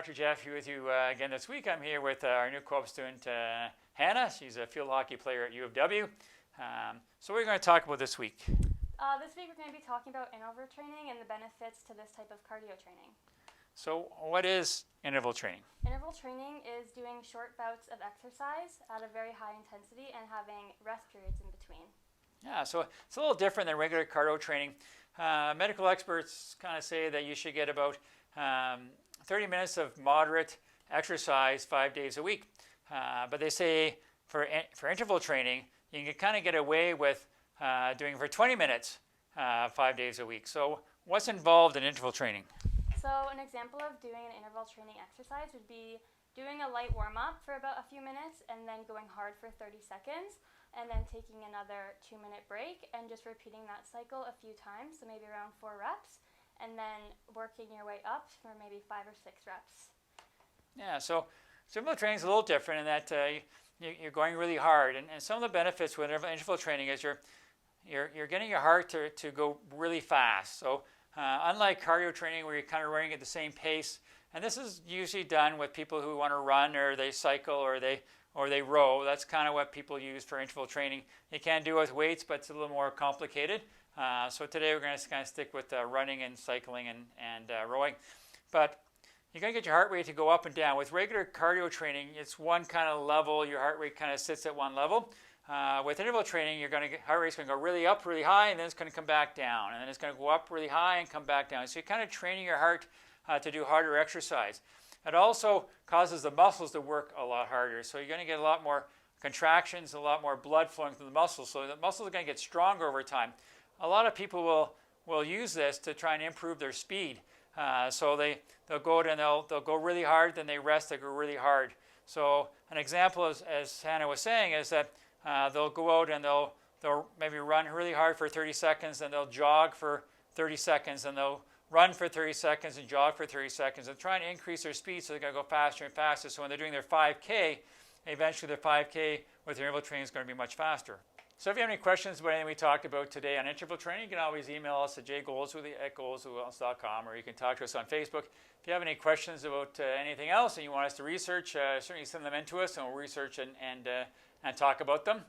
Dr. Jeff here with you again this week. I'm here with our new co-op student, Hannah. She's a field hockey player at U of W. So what are we going to talk about this week? This week we're going to be talking about interval training and the benefits to this type of cardio training. So what is interval training? Interval training is doing short bouts of exercise at a very high intensity and having rest periods in between. Yeah, so it's a little different than regular cardio training. Medical experts kind of say that you should get about 30 minutes of moderate exercise 5 days a week. But they say for interval training, you can kind of get away with doing for 20 minutes 5 days a week. So what's involved in interval training? So an example of doing an interval training exercise would be doing a light warm-up for about a few minutes and then going hard for 30 seconds and then taking another 2-minute break and just repeating that cycle a few times, so maybe around 4 reps, and then working your way up for maybe 5 or 6 reps. Yeah, so interval training is a little different in that you're going really hard, and some of the benefits with interval training is you're getting your heart to go really fast. So unlike cardio training where you're kind of running at the same pace, and this is usually done with people who want to run or they cycle or they row. That's kind of what people use for interval training. You can do it with weights, but it's a little more complicated. So today we're going to kind of stick with running and cycling and rowing. But you're going to get your heart rate to go up and down. With regular cardio training, it's one kind of level. Your heart rate kind of sits at one level. With interval training, heart rate's going to go really up, really high, and then it's going to come back down. And then it's going to go up really high and come back down. So you're kind of training your heart to do harder exercise. It also causes the muscles to work a lot harder. So you're going to get a lot more contractions, a lot more blood flowing through the muscles. So the muscles are going to get stronger over time. A lot of people will use this to try and improve their speed. So they'll go out and they'll go really hard, then they rest, they go really hard. So an example, as Hannah was saying, is that they'll go out and they'll maybe run really hard for 30 seconds, and they'll jog for 30 seconds, and they'll run for 30 seconds and jog for 30 seconds. They're trying to increase their speed, so they're going to go faster and faster. So when they're doing their 5K, eventually their 5K with their interval training is going to be much faster. So if you have any questions about anything we talked about today on interval training, you can always email us at jgoldsworthy@goldsworthy.com, or you can talk to us on Facebook. If you have any questions about anything else and you want us to research, certainly send them in to us and we'll research and talk about them.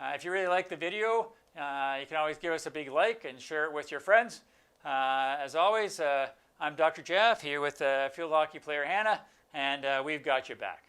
If you really like the video, you can always give us a big like and share it with your friends. As always, I'm Dr. Jeff here with field hockey player Hannah, and we've got you back.